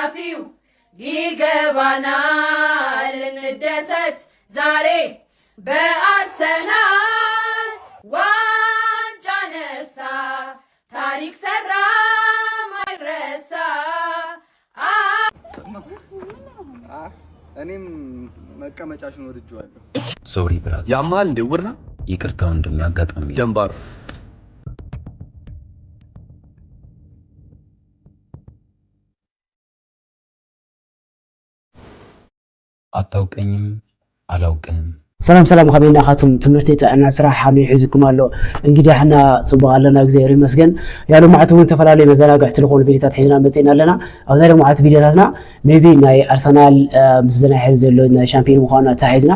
አፊው ይገባናል እንደሰት ዛሬ በአርሰናል ዋንጫ ነሳ ታሪክ ሰራ ማይረሳ እኔም መቀመጫሽን ወድጄዋለሁ። ሶሪ ብራዝ ያማል እንደ ወርና ይቅርታው እንደሚያጋጥም ደንባር አታውቀኝም አላውቅም ሰላም ከበይና ካቱም ትምህርት የጣና ስራ ሐሚ ይዝኩም አለው እንግዲህ احنا ጽባህ አለና እግዚአብሔር ይመስገን ያለው ማዕተውን ተፈላለየ መዘናጋዕ ስለሆነ ቪዲዮታት ሒዝና መጽና አለና አው ዛሬ ማዕት ቪዲዮታትና ሜቢ ናይ አርሰናል ምዝና ሒዝ ዘሎ ናይ ሻምፒዮን ምዃና ታሒዝና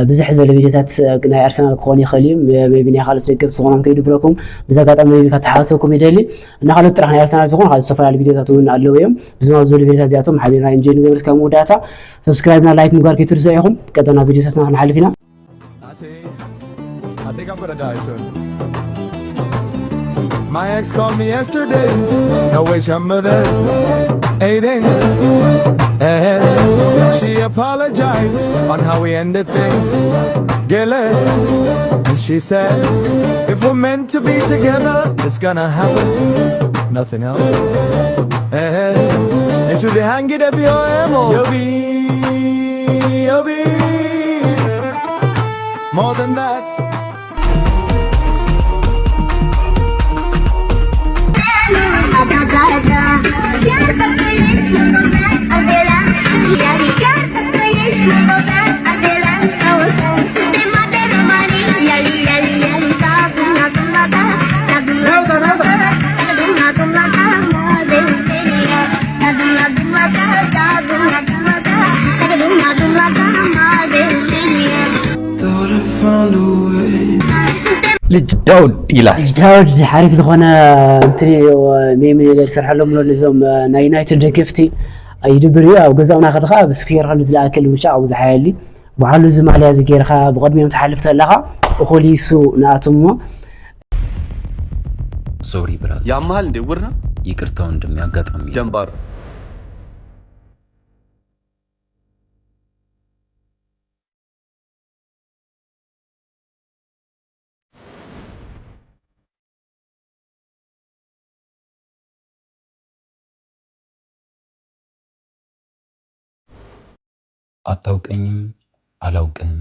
ብዙሕ ዘለ ቪዲዮታት ናይ አርሰናል ኮኒ ኸሊም ሜቢ ናይ ካልስ ደገፍ ዝኾኖም ከይዱ ብረኩም ብዛጋጣሚ ሜቢ ከተሓሰብኩም ይደሊ እና ካልስ ጥራሕ ናይ አርሰናል ዝኾን ካልስ ተፈላለየ ቪዲዮታት ውን አለው እዮም ብዙማው ዘለ ቪዲዮታት ዚያቶም ሓቢና እንጀን ገብርስ ከም ወዳታ ሰብስክራይብ እና ላይክ ሙጋር ከትርሱ ይኹም ቀጠና ቪዲዮታትና ንሓልፊና I think I'm gonna die soon. My ex called me yesterday. No way, I'm there. 8 and she apologized on how we ended things. And she said, if we're meant to be together, it's gonna happen. Nothing else. And should they hang it up your ammo? You'll be more than that. ልጅ ዳውድ ይላል ዳውድ حريف ዝኾነ እንትሪ ሜሚ ነገር ይሰርሐሎም ነው ለዞም ናይ ዩናይትድ ደገፍቲ አይድብሪው አው ገዛውና ከድኻ በስፒር ከም ዝላከል ብቻ አው ዝሓያሊ በዓሉ ዝማልያ ዝገርኻ በቀድሚም ተሐልፍ ተላኻ ኦኮሊሱ ናቱሞ ሶሪ ብራዝ ያማል እንደ ወርና ይቅርታው እንደሚያጋጥም ደንባር አታውቀኝም አላውቅም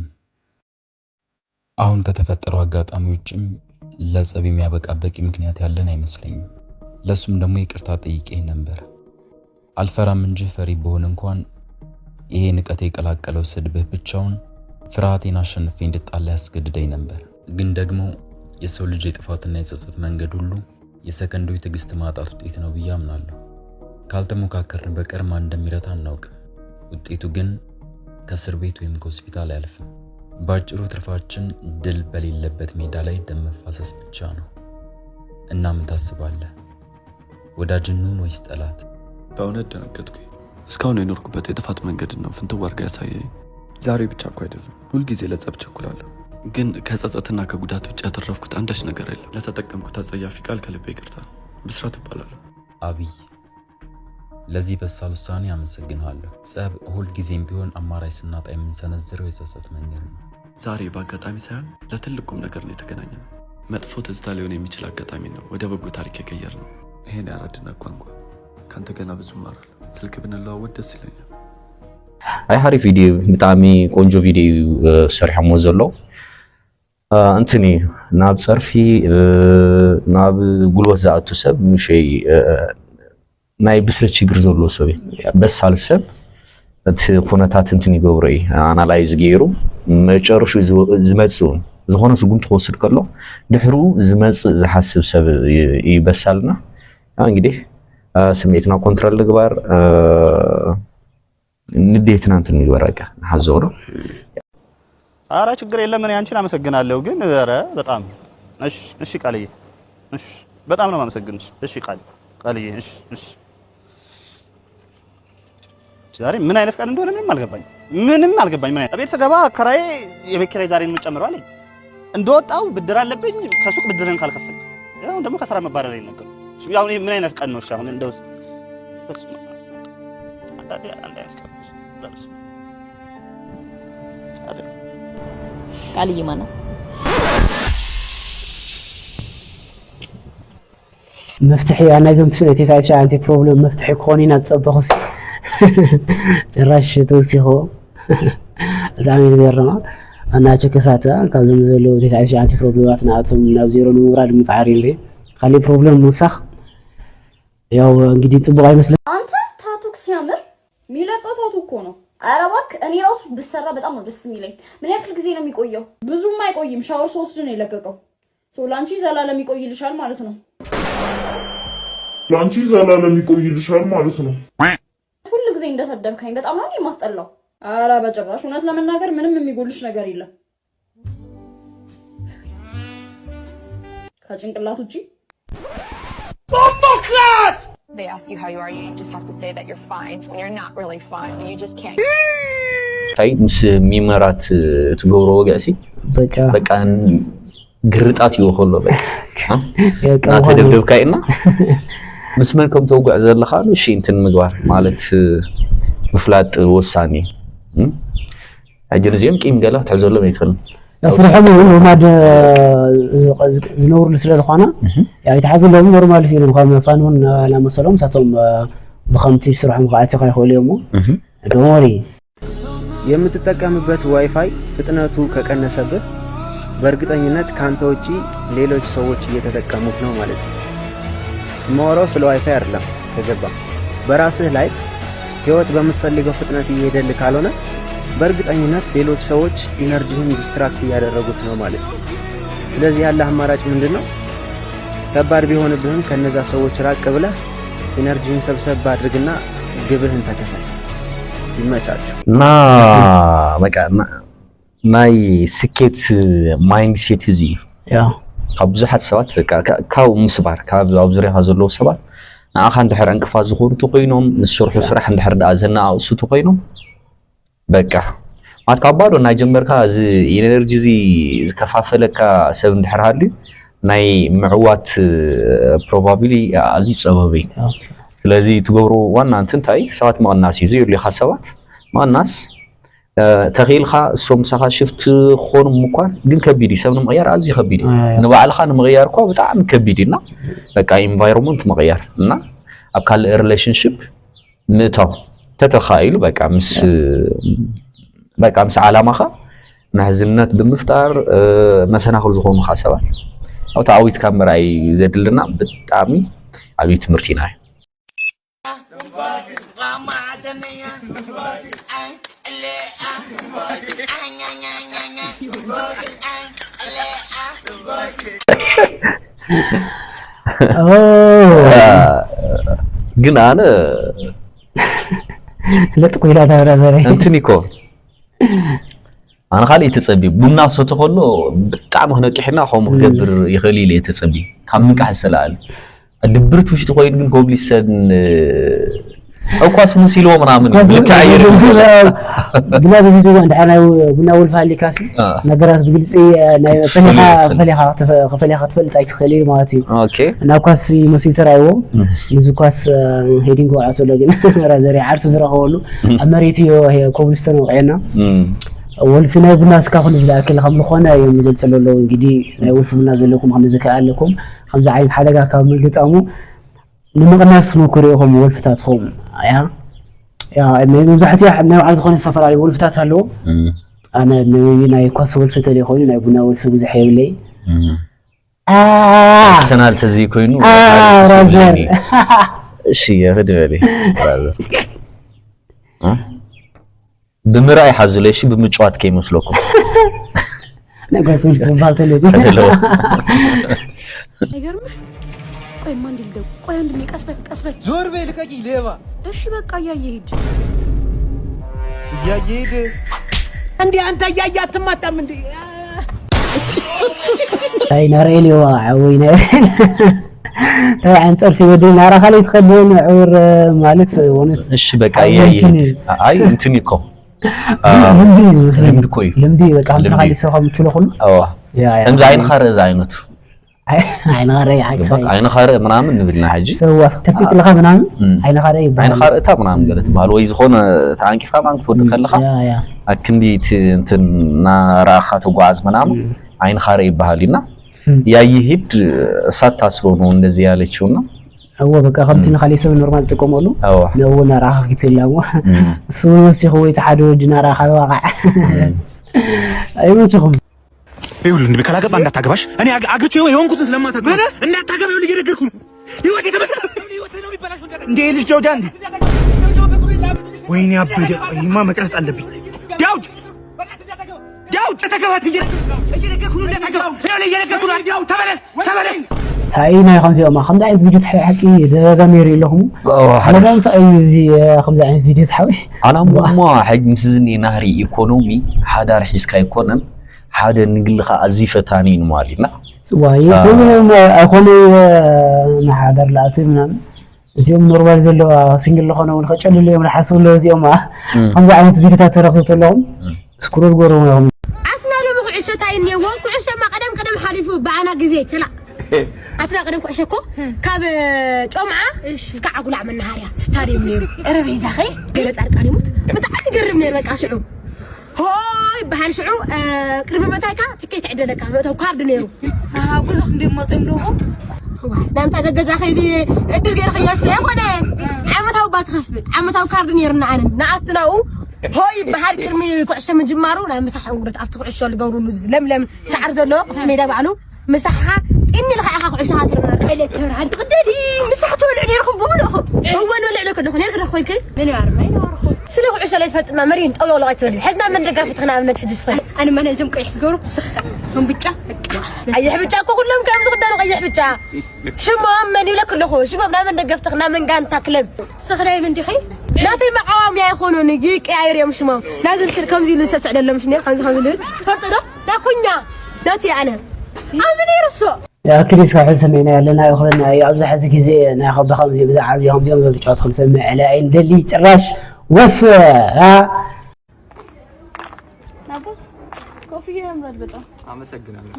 አሁን ከተፈጠረው አጋጣሚዎችም ለጸብ የሚያበቃ በቂ ምክንያት ያለን አይመስለኝም ለሱም ደግሞ ይቅርታ ጠይቄ ነበር አልፈራም እንጂ ፈሪ በሆነ እንኳን ይሄ ንቀት የቀላቀለው ስድብህ ብቻውን ፍርሃቴን አሸንፌ እንድጣላ ያስገድደኝ ነበር ግን ደግሞ የሰው ልጅ የጥፋትና የጸጸት መንገድ ሁሉ የሰከንዶች ትዕግስት ማጣት ውጤት ነው ብዬ አምናለሁ ካልተሞካከርን በቀር ማን እንደሚረታ አናውቅም ውጤቱ ግን ከእስር ቤት ወይም ከሆስፒታል አያልፍም ባጭሩ ትርፋችን ድል በሌለበት ሜዳ ላይ ደም መፋሰስ ብቻ ነው እና ምን ታስባለህ ወዳጅኑን ወይስ ጠላት በእውነት ደነገጥኩኝ እስካሁን የኖርኩበት የጥፋት መንገድ ነው ፍንትው አድርጋ ያሳየኝ ዛሬ ብቻ እኮ አይደለም ሁሉ ጊዜ ለጸብ ቸኩላለሁ ግን ከጸጸትና ከጉዳት ውጭ ያተረፍኩት አንዳች ነገር የለም ለተጠቀምኩት አጸያፊ ቃል ከልቤ ይቅርታ ብስራት እባላለሁ አብይ ለዚህ በሳል ውሳኔ አመሰግናለሁ ጸብ ሁሉ ጊዜም ቢሆን አማራጭ ስናጣ የምንሰነዝረው የጸጸት መንገድ ነው ዛሬ በአጋጣሚ ሳይሆን ለትልቁም ነገር ነው የተገናኘነው መጥፎ ትዝታ ሊሆን የሚችል አጋጣሚ ነው ወደ በጎ ታሪክ የቀየርነው ይሄን ያራድና ቋንቋ ካንተ ገና ብዙ ማራለሁ ስልክ ብንለዋወጥ ደስ ይለኛል አይ ሀሪፍ ቪዲዮ በጣም ቆንጆ ቪዲዮ ሰርሐሞ ዘሎ እንትኒ ናብ ጸርፊ ናብ ጉልበት ዘአቱ ሰብ ምሽይ ናይ ብስለት ችግር ዘሎ ሰብ በሳል ሰብ እቲ ኩነታት እንትን ይገብረይ አናላይዝ ገይሩ መጨረሹ ዝመጽእ ዝኾነ ስጉም ተወስድ ከሎ ድሕሩ ዝመጽእ ዝሐስብ ሰብ ይበሳልና እንግዲህ ስሜትና ኮንትሮል ልግባር ንዴትና እንትን ይወራቀ ሐዘው ነው አራ ችግር የለም እኔ አንቺን አመሰግናለሁ ግን አረ በጣም እሺ ቃልዬ እሺ በጣም ነው ማመሰግንሽ እሺ ቃልዬ እሺ ዛሬ ምን አይነት ቃል እንደሆነ ምንም አልገባኝ ምን አይነት ቤት ስገባ ከራይ የቤት ኪራይ ዛሬ ነው ጨምሯል እንደወጣው ብድር አለብኝ ከሱቅ ብድርን ካልከፈልኩ ያው ደግሞ ከስራ መባረር የለም ያው ምን አይነት ቀን ነው? እሺ አሁን እንደው ቃልዬ ማነው? مفتحي أنا إذا متسألتي ساعتها عندي بروبلم مفتحي كوني نتصبخ جراش توسي هو زعمي غيرنا أنا أشك ساعتها كذا مزلو تساعتي عندي بروبلمات نعتهم نوزيرو نمراد مصعرين لي خلي بروبلم مسخ ያው እንግዲህ ጽቡቅ አይመስልም አንተ ታቱክ ሲያምር ሚለቀው ታቱ እኮ ነው ኧረ እባክህ እኔ ራሱ ብሰራ በጣም ነው ደስ የሚለኝ ምን ያክል ጊዜ ነው የሚቆየው ብዙም አይቆይም ሻወር 3 ነው የለቀቀው ላንቺ ዘላለም ይቆይልሻል ማለት ነው ሁሉ ጊዜ እንደሰደብከኝ በጣም ነው የማስጠላው ኧረ በጭራሽ እውነት ለመናገር ምንም የሚጎልሽ ነገር የለም ከጭንቅላት ውጪ They ask you how you are, you just have to say that you're fine when you're not really fine, when you just can't. ታይ ምስ ሚመራት ትገብሮ ወገሲ በቃ ግርጣት ይወኸሎ በቃ ናተደብደብካይና ምስ መልከም ተውጓዕ ዘለኻሉ እሺ እንትን ምግባር ማለት ምፍላጥ ወሳኒ አጀነዚም ቂም ገላ ተዘሎም ይተል يصرحهم وماد زنور لسلة خانة يعني تحزن لهم نورمال في المقام فانون لا مسلم ساتهم بخمتي يصرحهم قاعد تقاي خول يومه دوري የምትጠቀምበት ዋይፋይ ፍጥነቱ ከቀነሰበት በእርግጠኝነት ካንተ ውጪ ሌሎች ሰዎች እየተጠቀሙት ነው ማለት ነው ማወራው ስለ ዋይፋይ አይደለም ከገባ በራስህ ላይፍ ህይወት በምትፈልገው ፍጥነት እየሄደልህ ካልሆነ በእርግጠኝነት ሌሎች ሰዎች ኢነርጂን ዲስትራክት ያደረጉት ነው ማለት ነው ስለዚህ ያለ አማራጭ ምንድነው ከባድ ቢሆንብህም ከነዛ ሰዎች ራቅ ብለህ ኢነርጂን ሰብሰብ አድርግና ግብህን ተከተል ይመቻችሁ ና በቃ ናይ ስኬት ማይንድ ሴት እዚ ያ ካብዙሓት ሰባት በቃ ካው ምስባር ካብ ኣብ ዙርያኻ ዘለዉ ሰባት ንኣኻ እንድሕር እንቅፋት ዝኾኑ ኮይኖም ንስርሑ ስራሕ እንድሕር ዳኣ ዘናኣቕሱ ኮይኖም በቃ ማት ከባዶ ናይ ጀመርካ እዚ ኢነርጂ እዚ ዝከፋፈለካ ሰብ እንድሕር ሃልዩ ናይ ምዕዋት ፕሮባቢሊ ኣዝዩ ፀበበይ ስለዚ ትገብሩ ዋና እንታይ ሰባት ማናስ እዩ ዘይርሊኻ ሰባት ማናስ ተኺልኻ እሶም ሳኻ ሽፍት ኾኑ ምኳን ግን ከቢድ ሰብ ንምቕያር ኣዝዩ ከቢድ ንባዕልኻ ንምቕያር እኳ ብጣዕሚ ከቢድ እና በቃ ኢንቫይሮንመንት ምቕያር እና ኣብ ካልእ ሪሌሽንሽፕ ምእታው ተተኻኢሉ በቃ ምስ ዓላማኻ ምሕዝነት ብምፍጣር መሰናኽል ዝኾኑኻ ሰባት ኣብ ተዓዊትካ ምርኣይ ዘድልና ብጣዕሚ ዓብዪ ትምህርቲ ኢና ግን ኣነ ለጥቆ ኢላ ታብራዘረ እንትኒኮ ኣነ ካልእ ተጸቢ ቡና ሰተ ከሎ ብጣዕሚ ክነቂሕና ከምኡ ክገብር ይኽእል ኢለ ተጸቢ ካብ ምንቃሕ ዝሰላኣል ድብርት ውሽጢ ኮይኑ ግን ኮብሊሰን እኳስ ሙሲሎ ምናምን ልክዓየር ግና በዚ ትጓ እንዳና ቡና ወልፋሊ ካሲ ነገራት ብግልጽ ናይ ፈሊኻ ትፈልጥ ኣይትኽእል ማለት እዩ ኦኬ እና ኳስ ሙሲል ተራይዎ ንዚ ኳስ ሄዲንግ ወዓቶ ለግን ራዘሪ ዓርሱ ዝረኸበሉ ኣብ መሬት እዩ ኮብሊስተን ወቂዕና ወልፊ ናይ ቡና እስካሁን ዝላክል ከም ዝኾነ እዮም ይገልጸሉ ኣለዉ እንግዲህ ናይ ወልፊ ቡና ዘለኩም ከም ዝከኣለኩም ከምዚ ዓይነት ሓደጋ ካብ ምግጣሙ ንምቕናስ ሞክሩ ኢኹም ወልፍታትኩም ያ መብዛሕትኡ ናይ ባዕሉ ዝኾነ ዝተፈላለዩ ወልፍታት ኣለዎ ኣነ ናይ ኳስ ወልፊ ተለይ ኮይኑ ናይ ቡና ወልፊ ብዙሕ የብለይ ሰናል ተዘይ ኮይኑ እሺ የኽድበለ ብምርኣይ ሓዝለይ እሺ ብምጭዋት ከይመስለኩም ነገስ ባልተለይ አይገርምሽ ቆይ ማን እንዲልደው ቆይ አንድ ቀስበል ዞር በይ ልቀቂ ሌባ እሺ በቃ እያየሄድ እንዴ አንተ እያየ አትማጣም እንዴ አይ ናሬሊዋ ወይኔ طبعا صرت يودي نارا خلي تخدون عور مالت ونت እሺ በቃ አይ እንትኒኮ لمدي بقى انت خلي سوهم تشلو كله اه ያ እንዛ አይን خرز አይነቱ عين غاري عين خارق منامن نبلنا حجي سوا تفتيت لها منامن عين غاري عين خارق تا منامن قالت بحال ወይ ዝኾነ ታንኪፍካ ማንክ ትወድ ከለኻ አክንዲት እንትና ራኻ ተጓዝ ምናምን አይን ኻረ ይባሃልና ያይሂድ ሳታስበው ነው እንደዚህ ያለችውና አዎ በቃ ከምትን ኻሊ ሰብ ኖርማል ተቆመሉ ነው ራኻ ክትላሙ እሱ ወሲኹ ወይ ተሓደ ወድና ራኻ ዋቃ አይመችኩም ይሁን እንዴ ካላገባ እንዳታገባሽ እኔ አግቼው የሆንኩት ስለማታገባ እንዳታገባው ልጅ ነው ህይወት የተመሰለ ህይወት ነው የሚበላሽ እንዴ ልጅ ጆጃ እንዴ ወይኔ አበደ ይማ መቅረጽ አለብኝ ዳውድ ተተገባት እየነገርኩ ነው እንዳታገባው እየነገርኩ ነው ዳውድ ተመለስ ታይና ከምዚኦም ከምዚ ዓይነት ቪድዮ ተሓቂ ደጋጋሚር ኣለኹም ኣነጋም ታይዚ ከምዚ ዓይነት ቪድዮ ተሓዊ ኣላማ ሕጂ ምስዝኒ ናህሪ ኢኮኖሚ ሓዳር ሒዝካ ይኮነን ሓደ ንግልኻ ኣዝዩ ፈታኒ ንማሊና ዋይ ሰሙን ኣኮነ ማሓደር ላእቲ ምናምን እዚኦም ኖርማል ዘለዋ ሲንግል ለኾነውን ከጨልሉ እዮም ዝሓስብሉ እዚኦም ከምዚ ዓይነት ቪድዮታት ተረኺቡ ተለኹም ስክሮል ጎረዎም ዓስና ሎ ኩዕሾ ታይኒ ወን ኩዕሾ ቀደም ሓሊፉ በዓና ግዜ ቸላ አትና ቀደም ኩዕሾ እኮ ካብ ጮምዓ እስከ ዓጉላዕ መናሃርያ ስታዲየም ነይሩ ረበይ ዛኸ ገለ ጻድቃን ይሙት ብጣዕሚ ገርም ነይሩ በቃ ሽዑ هاي بحال شعو قرب متايكا تكيت عدلك متو كارد نيرو غوزخ ندير موطيم دوغو دام تا دغزا خيدي ادل غير خياس يخونه عمتاو باتخفل عمتاو كارد نيرنا عن نعتناو هاي بحال كرمي كعشه من جمارو لا مسح ورت افتق عشو لغورو لملم سعر زلو في ميدا بعلو مسحها اني لخا كعشه هاترنا الكتر هاد قددي مسحتو لعنيركم بملخو هو نو لعنكم دخل نير خويك من يعرف ما يعرف سلو عشا لا يفت ما مريم طول والله تولي حدنا من دقافت خنا من تحجز خير انا ما نزم قيح سغورو سخ هم بيتا قيح بيتا كلهم كانوا قدام قيح بيتا شو من يلك له شو ما من دقافت خنا من كان تاكلب سخري من دي خي ناتي معاهم يا يخونون يجيك يا يريم شمو لازم تركم زي لسه سعد لهم شنو 5 فرطنا لا كنا ناتي انا عاوزني يرسو يا كريس كحل سمعنا لنا يخلنا يا ابز حز غزي ناخذ بخمس بزعز يوم زي ما تشوت خل سمع على عين دلي تراش وف ها نابو كوفيه امرد بطا አመሰግናለሁ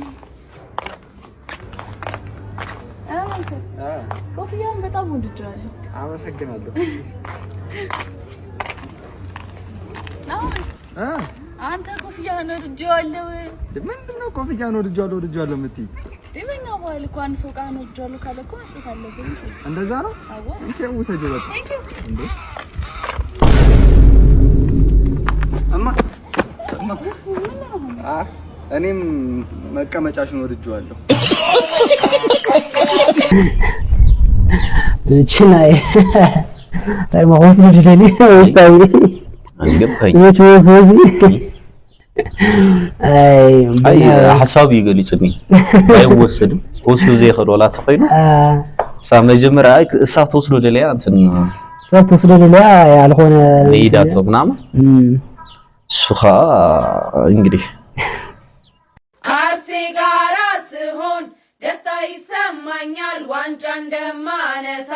ኮፍያውን በጣም ወድጄዋለሁ አመሰግናለሁ አንተ ኮፍያውን ወድጄዋለሁ ምንድነው ኮፍያውን ወድጄዋለሁ የምትይ ደመኛ ባል እኮ አንድ ሰው ቃል ወድጄዋለሁ ካለ እኮ መስጠት አለብኝ እንደዛ ነው አዎ እንዴ ውሰጂው በቃ እንዴ እማ እኔም መቀመጫሽን ወድጄዋለሁ እቺላይ ታይ ማውስ ልጅደሊ ወስታዊ አንገባኝ ወስወዚ አይ ሐሳብ ይገልጽኒ አይወሰድም ወስዶ ዘይኸዶ ወላ ተፈይኑ ሳመጀመሪያ እሳት ወስዶ ደለያ እንትን እሳት ወስዶ ደለያ ያልሆነ ይዳቶ ምናምን ሱኻ እንግዲህ ካርሴ ጋራ ስሆን ደስታ ይሰማኛል ዋንጫ እንደማነሳ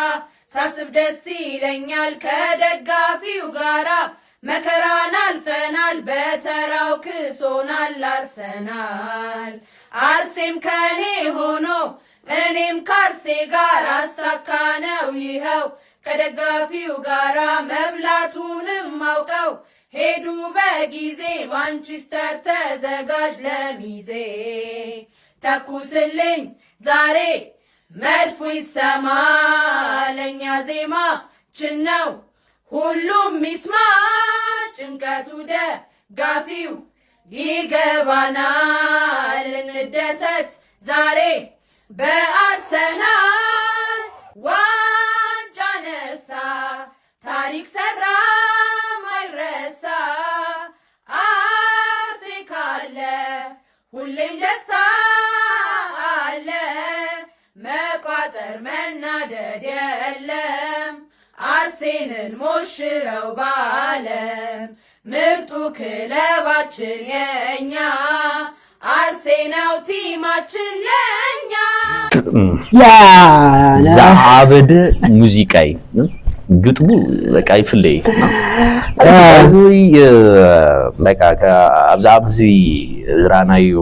ሳስብ ደስ ይለኛል ከደጋፊው ጋራ መከራን አልፈናል በተራው ክሶናል አርሰናል አርሴም ከኔ ሆኖ እኔም ካርሴ ጋር አሳካነው ይኸው ከደጋፊው ጋራ መብላቱንም አውቀው ሄዱ በጊዜ ማንቸስተር ተዘጋጅ ለሚዜ ተኩስልኝ ዛሬ መድፉ ይሰማ ለኛ ዜማ ችነው ሁሉም ይስማ ጭንቀቱ ደጋፊው ይገባናል እንደሰት ዛሬ በአርሰናል ዋንጫ ነሳ ታሪክ ሰራ ማይረሳ አርሴ ካለ ሁሌም ደስታ አለ መቋጠር መናደድ የለም አርሴንን ሞሽረው ባለም ምርጡ ክለባችን የኛ አርሴናው ቲማችን ለኛ ያ ዛዓበደ ሙዚቃይ ግጥሙ በቃ ይፍለይ አዙይ በቃ ከአብዛብዚ ራናዩ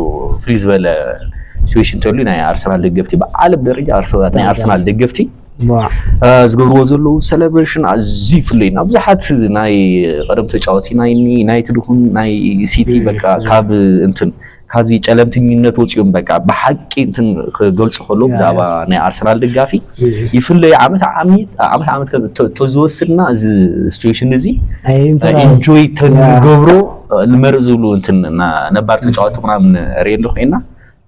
ፍሪዝ በለ ሲቹዌሽን ተሉ ናይ አርሰናል ደገፍቲ በዓለም ደረጃ ናይ አርሰናል ደገፍቲ ዝገብርዎ ዘለዉ ሴሌብሬሽን ኣዝዩ ፍሉይና ብዙሓት ናይ ቀደም ተጫወቲ ናይ ዩናይትድ ይኹን ናይ ሲቲ በቃ ካብ እንትን ካብዚ ጨለምተኝነት ወፂኦም በቃ ብሓቂ እንትን ክገልጹ ከሎ ብዛዕባ ናይ አርሰናል ደጋፊ ይፍለይ ዓመት ተዝወስድና እዚ ሲቹዌሽን እዚ ኢንጆይ ተንገብሮ ንመርእ ዝብሉ እንትን ነባር ተጫወቲ ምናምን ሪኤሎ ኮይና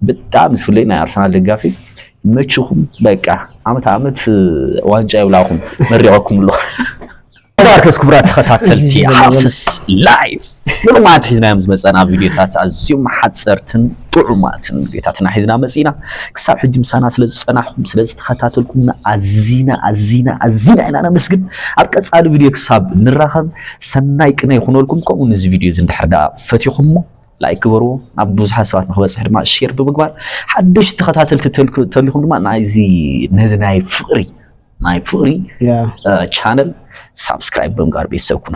ብጣዕሚ ዝፍለይ ናይ አርሰናል ደጋፊ መችኹም በቃ ዓመት ዋንጫ ይብላኹም መሪዖኩም ኣሎ ባርከስ ክብራት ተኸታተልቲ ሓፍስ ላይቭ ምሉማት ሒዝና ዝመፀና ቪድዮታት ኣዝዮም ሓፀርትን ጥዑማትን ቪድዮታትና ሒዝና መፂና ክሳብ ሕጂ ምሳና ስለ ዝፀናሕኩም ስለ ዝተኸታተልኩምና ኣዚና ኢና ነመስግን ኣብ ቀፃሊ ቪድዮ ክሳብ ንራኸብ ሰናይ ቅነ ይኹነልኩም ከምኡ ነዚ ቪድዮ እዚ እንድሕር ዳ ፈቲኹሞ ላይክ ግበርዎ ኣብ ብዙሓት ሰባት ንክበፅሕ ድማ ሼር ብምግባር ሓድሽ ተኸታተልቲ ተልኩም ድማ ነዚ ናይ ፍቕሪ ቻነል ሳብስክራይብ ብምግባር ቤተሰብ ኩኑ